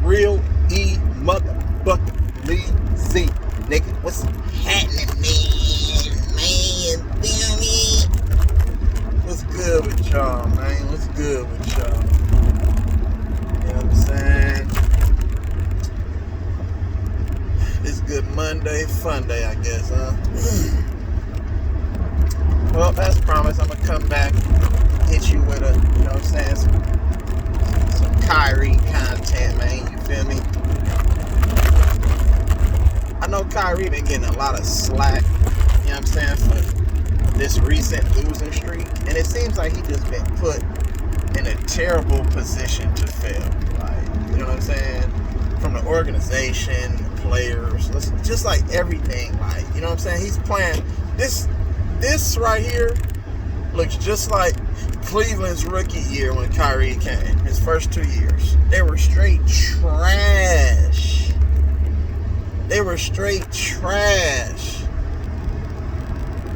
real E-Leezy, nigga. What's happening, man? Feel me? What's good with y'all, man? What's good with y'all? You know what I'm saying? It's good Monday, fun day, I guess, huh? Well, as promised, I'm gonna come back, hit you with a, you know what I'm saying, some Kyrie content, man. You feel me? I know Kyrie been getting a lot of slack, you know what I'm saying, for this recent losing streak, and it seems like he just been put in a terrible position to fail. Like, you know what I'm saying? From the organization, the players, just like everything. Like, you know what I'm saying? He's playing this right here looks just like Cleveland's rookie year when Kyrie came. His first 2 years, they were straight trash.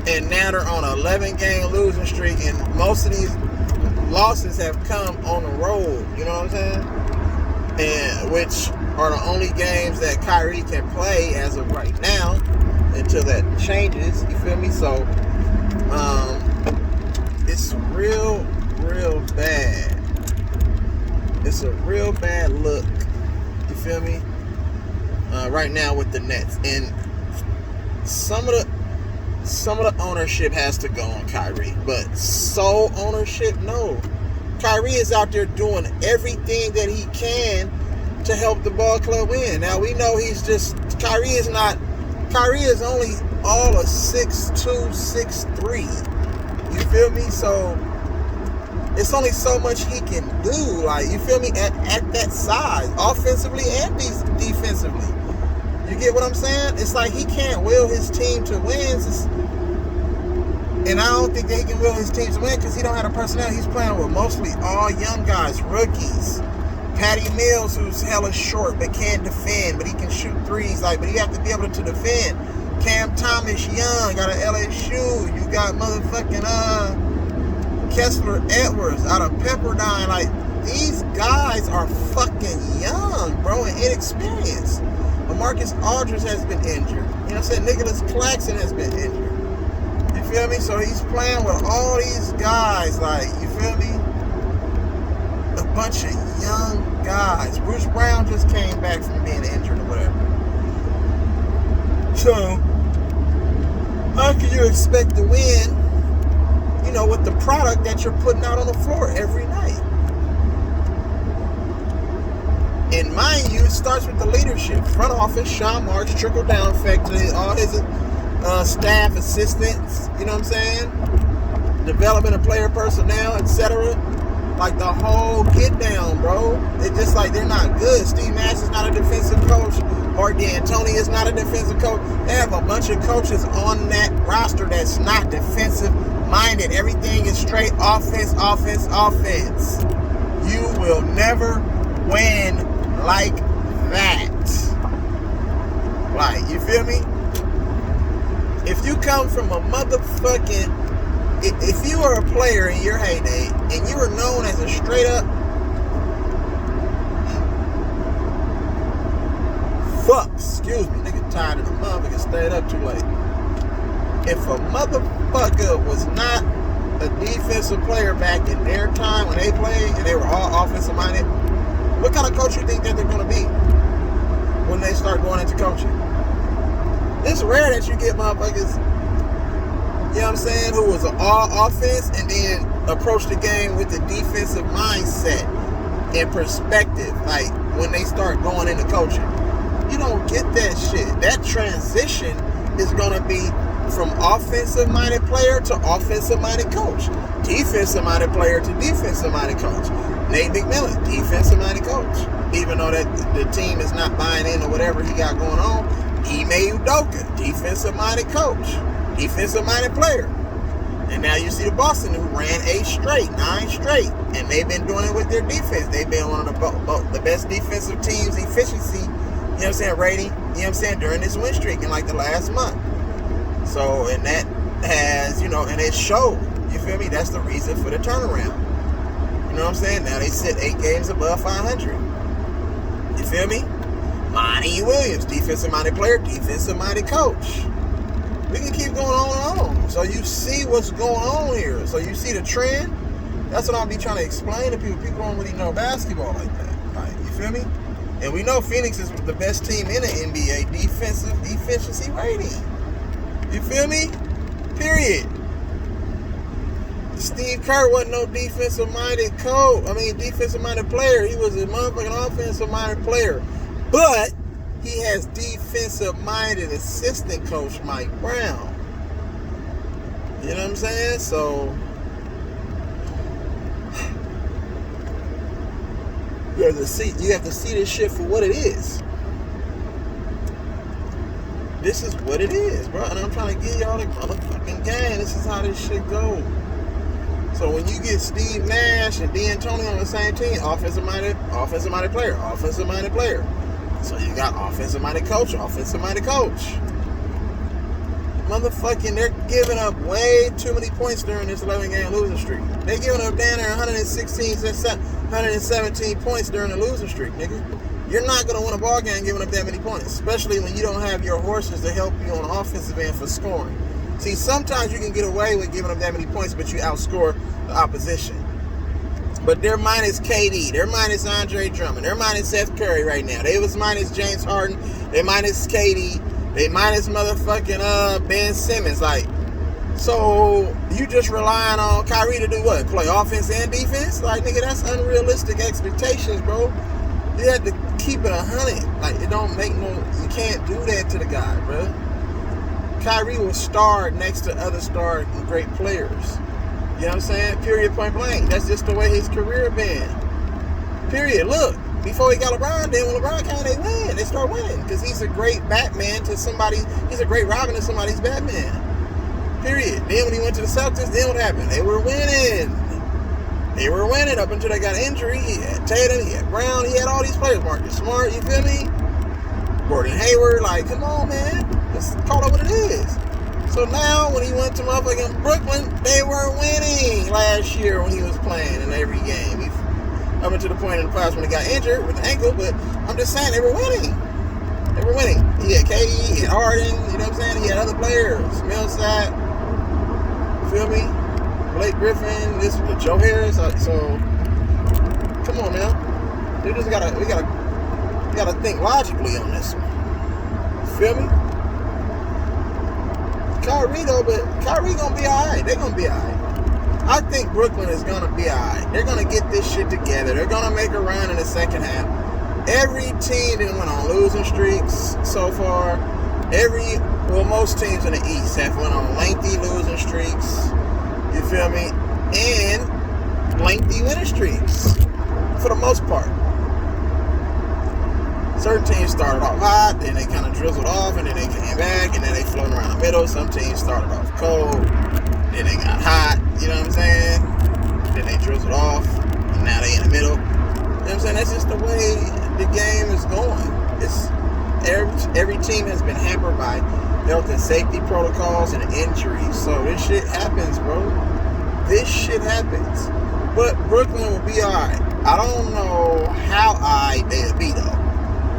And now they're on an 11-game losing streak, and most of these losses have come on the road, you know what I'm saying? And which are the only games that Kyrie can play as of right now until that changes, you feel me? So it's real bad. It's a real bad look, you feel me? Right now with the Nets, and some of the ownership has to go on Kyrie, but sole ownership, no. Kyrie is out there doing everything that he can to help the ball club win. Now we know Kyrie is only all of 6'2", 6'3". You feel me? So it's only so much he can do. Like, you feel me? At that size, offensively and defensively. You get what I'm saying? It's like he can't will his team to wins. And I don't think that he can will his team to win because he don't have the personnel. He's playing with mostly all young guys, rookies. Patty Mills, who's hella short but can't defend, but he can shoot threes. Like, but you have to be able to defend. Cam Thomas, young, got an LSU. You got motherfucking Kessler Edwards out of Pepperdine. Like, these guys are fucking young, bro, and inexperienced. Marcus Aldridge has been injured. You know what I'm saying? Nicholas Claxton has been injured. You feel me? So he's playing with all these guys, like, you feel me? A bunch of young guys. Bruce Brown just came back from being injured or whatever. So, how can you expect to win, you know, with the product that you're putting out on the floor every night? And mind you, it starts with the leadership. Front office, Sean Marks, trickle-down effect to all his staff, assistants, you know what I'm saying? Development of player personnel, etc. Like, the whole get-down, bro. It's just like they're not good. Steve Nash is not a defensive coach. Or D'Antoni is not a defensive coach. They have a bunch of coaches on that roster that's not defensive-minded. Everything is straight offense. You will never win like that. Like, you feel me? If you come from a motherfucking, if you were a player in your heyday and you were known as a straight up nigga tired of the motherfucker, stayed up too late. If a motherfucker was not a defensive player back in their time when they played and they were all offensive minded, what kind of coach you think that they're going to be when they start going into coaching? It's rare that you get motherfuckers, you know what I'm saying, who was an all offense and then approach the game with the defensive mindset and perspective, like when they start going into coaching. You don't get that shit. That transition is going to be from offensive-minded player to offensive-minded coach. Defensive-minded player to defensive-minded coach. Nate McMillan, defensive-minded coach. Even though that the team is not buying in or whatever he got going on. Ime Udoka, defensive-minded coach. Defensive-minded player. And now you see the Boston who ran 9 straight. And they've been doing it with their defense. They've been one of the best defensive teams, efficiency, you know what I'm saying, rating, you know what I'm saying, during this win streak in like the last month. So, and that has, you know, and it showed, you feel me? That's the reason for the turnaround. You know what I'm saying? Now they sit 8 games above 500. You feel me? Monty Williams, defensive-minded player, defensive-minded coach. We can keep going on and on. So you see what's going on here. So you see the trend. That's what I'll be trying to explain to people. People don't really know basketball like that. Like, you feel me? And we know Phoenix is the best team in the NBA defensive efficiency rating. You feel me? Period. Steve Kerr wasn't no defensive-minded coach. Defensive-minded player. He was a motherfucking offensive-minded player. But he has defensive-minded assistant coach Mike Brown. You know what I'm saying? So you have to see this shit for what it is. This is what it is, bro. And I'm trying to give y'all the motherfucking game. This is how this shit goes. So when you get Steve Nash and D'Antoni on the same team, offensive-minded player. So you got offensive-minded coach. Motherfucking, they're giving up way too many points during this 11-game losing streak. They're giving up down there 117 points during the losing streak, nigga. You're not going to win a ball game giving up that many points, especially when you don't have your horses to help you on the offensive end for scoring. See, sometimes you can get away with giving up that many points, but you outscore the opposition. But they're minus KD. They're minus Andre Drummond. They're minus Seth Curry right now. They was minus James Harden. They minus KD. They minus motherfucking Ben Simmons. Like, so you just relying on Kyrie to do what? Play offense and defense? Like, nigga, that's unrealistic expectations, bro. You have to keep it 100. Like, it don't make no... You can't do that to the guy, bro. Kyrie will star next to other star and great players. You know what I'm saying? Period, point blank. That's just the way his career been. Period. Look, before he got LeBron, then when LeBron came, they win. They start winning because he's a great Batman to somebody. He's a great Robin to somebody's Batman. Period. Then when he went to the Celtics, then what happened? They were winning. Up until they got injury. He had Tatum, he had Brown, he had all these players. Marcus Smart, you feel me? Gordon Hayward, like, come on, man. Let's call it what it is. So now, when he went to motherfucking Brooklyn, they were winning last year when he was playing in every game. Up until the point in the playoffs when he got injured with the ankle, but I'm just saying, they were winning. He had KD, he had Harden, you know what I'm saying? He had other players. Millsap, feel me? Blake Griffin, Joe Harris. So, come on now. We gotta think logically on this one. Feel me? Kyrie though, but Kyrie gonna be alright. They're gonna be alright. I think Brooklyn is gonna be alright. They're gonna get this shit together. They're gonna make a run in the second half. Every team that went on losing streaks so far. Most teams in the East have went on lengthy losing streaks. You feel me? And lengthy winning streaks. For the most part. Certain teams started off hot, then they kind of drizzled off, and then they came back, and then they floated around the middle. Some teams started off cold, then they got hot, you know what I'm saying? Then they drizzled off, and now they in the middle. You know what I'm saying? That's just the way the game is going. It's every team has been hampered by health and safety protocols and injuries. So this shit happens, bro. This shit happens. But Brooklyn will be alright. I don't know how alright they'll be, though.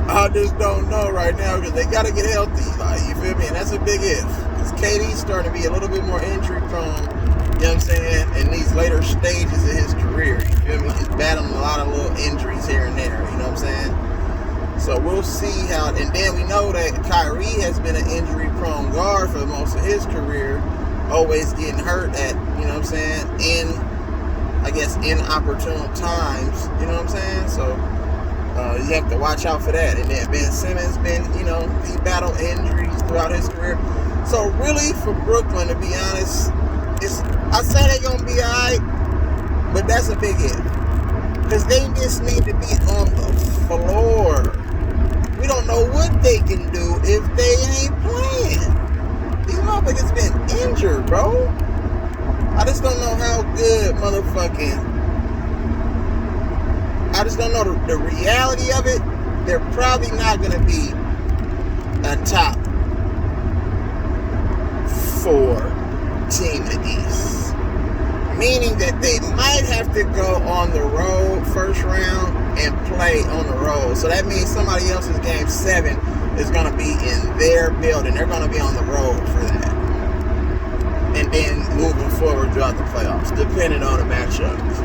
I just don't know right now because they got to get healthy. Like, you feel me? And that's a big if. Because KD's starting to be a little bit more injury prone, you know what I'm saying, in these later stages of his career. You feel me? He's battling a lot of little injuries here and there, you know what I'm saying? So we'll see how, and then we know that Kyrie has been an injury prone guard for most of his career, always getting hurt at, you know what I'm saying, inopportune times, you know what I'm saying? So you have to watch out for that. And then Ben Simmons he battled injuries throughout his career. So really, for Brooklyn, to be honest, I say they're gonna be alright, but that's a big if. Because they just need to be on the floor. We don't know what they can do if they ain't playing. These motherfuckers been injured, bro. I just don't know how good I just don't know the reality of it. They're probably not going to be a top 4 team in the East. Meaning that they might have to go on the road first round and play on the road. So that means somebody else's game 7 is going to be in their building. They're going to be on the road for that. And then moving forward throughout the playoffs, depending on the matchups.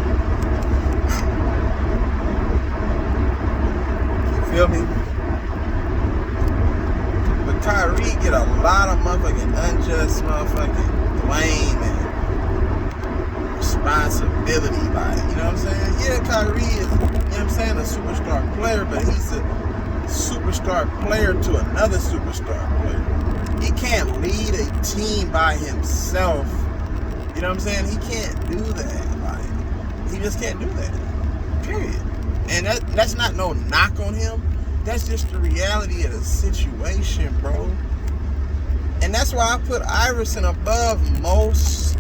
You feel me? But Kyrie get a lot of motherfucking unjust motherfucking blame and responsibility by it. You know what I'm saying? Yeah, Kyrie is, you know what I'm saying, a superstar player, but he's a superstar player to another superstar player. He can't lead a team by himself. You know what I'm saying? He can't do that. Like, he just can't do that. Period. And that's not no knock on him. That's just the reality of the situation, bro. And that's why I put Iverson above most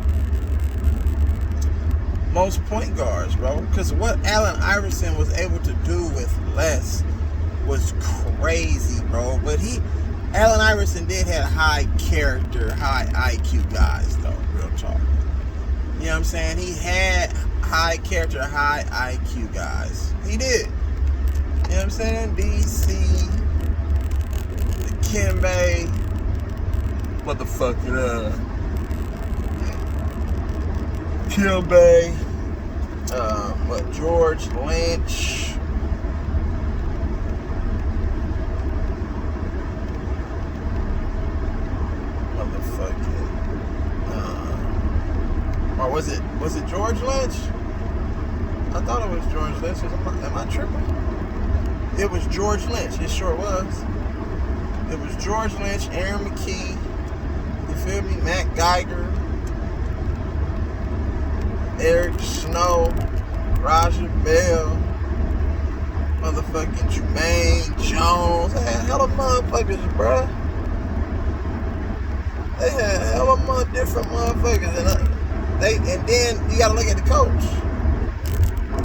point guards, bro. Because what Allen Iverson was able to do with less was crazy, bro. But Allen Iverson did have high character, high IQ guys, though, real talk. You know what I'm saying? He had high character, high IQ guys. He did. You know what I'm saying? DC, Dikembe, motherfucking, Kilbay, George Lynch. Or was it George Lynch? I thought it was George Lynch. Am I tripping? It was George Lynch. It sure was. It was George Lynch, Aaron McKee, you feel me? Matt Geiger, Eric Snow, Roger Bell, motherfucking Jermaine Jones. They had hella motherfuckers, bruh. They had hella different motherfuckers. And then you gotta look at the coach.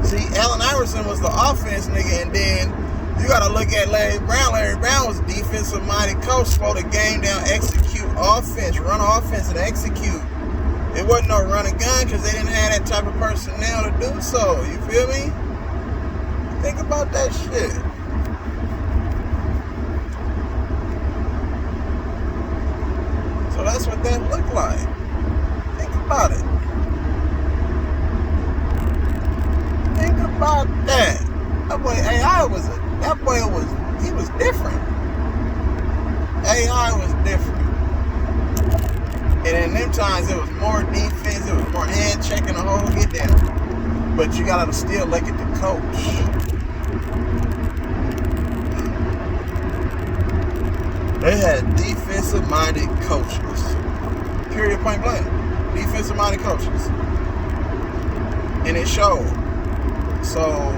See, Allen Iverson was the offense nigga, and then you gotta look at Larry Brown. Larry Brown was defensive minded coach, slow the game down, execute offense, run offense and execute. It wasn't no run and gun because they didn't have that type of personnel to do so. You feel me? Think about that shit. So that's what that looked like. Think about it. Think about that. That boy AI was different. AI was different. And in them times it was more defense, it was more hand checking the whole get down. But you gotta still look at the coach. They had defensive minded coaches. Period, point blank. Defensive minded coaches. And it showed. So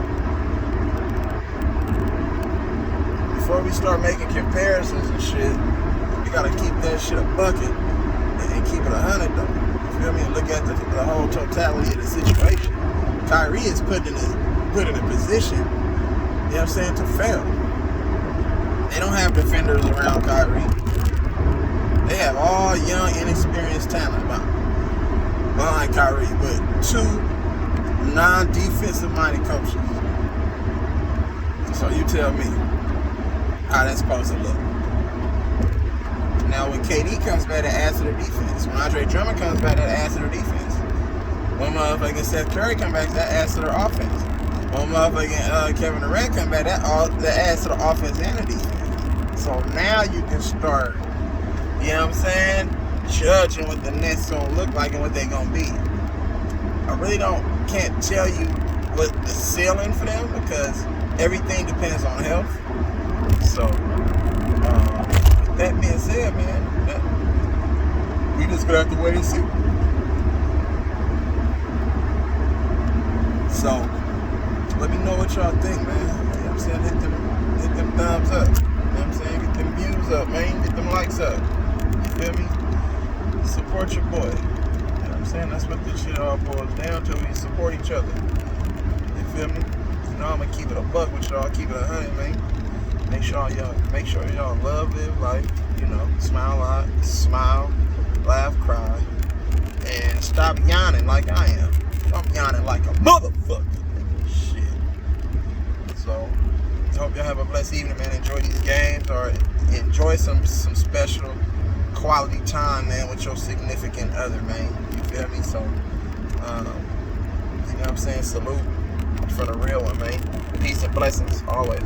before we start making comparisons and shit, we gotta keep that shit a bucket and keep it 100 though. You feel me? And look at the whole totality of the situation. Kyrie is put in a position, you know what I'm saying, to fail. They don't have defenders around Kyrie. They have all young, inexperienced talent behind Kyrie, but 2 non-defensive minded coaches. So you tell me how that's supposed to look. Now when KD comes back, that adds to their defense. When Andre Drummond comes back, that adds to their defense. When motherfucking Seth Curry comes back, that adds to their offense. When motherfucking Kevin Durant comes back, that adds to the offense and the defense. So now you can start, you know what I'm saying, judging what the Nets gonna look like and what they gonna be. I really can't tell you what the ceiling for them because everything depends on health. So, with that being said, man, we just gonna have to wait and see. So, let me know what y'all think, man. You know what I'm saying? Hit them thumbs up. You know what I'm saying? Get them views up, man. Get them likes up. You feel me? Support your boy. You know what I'm saying? That's what this shit all boils down to. We support each other. You feel me? You know I'm gonna keep it a buck with y'all. Keep it 100, man. Make sure y'all love, live life. You know, smile, laugh, cry, and stop yawning like I am. I'm yawning like a motherfucker. Shit. So hope y'all have a blessed evening, man. Enjoy these games or enjoy some special quality time, man, with your significant other, man. You feel me? So, you know what I'm saying? Salute for the real one, man. Peace and blessings always.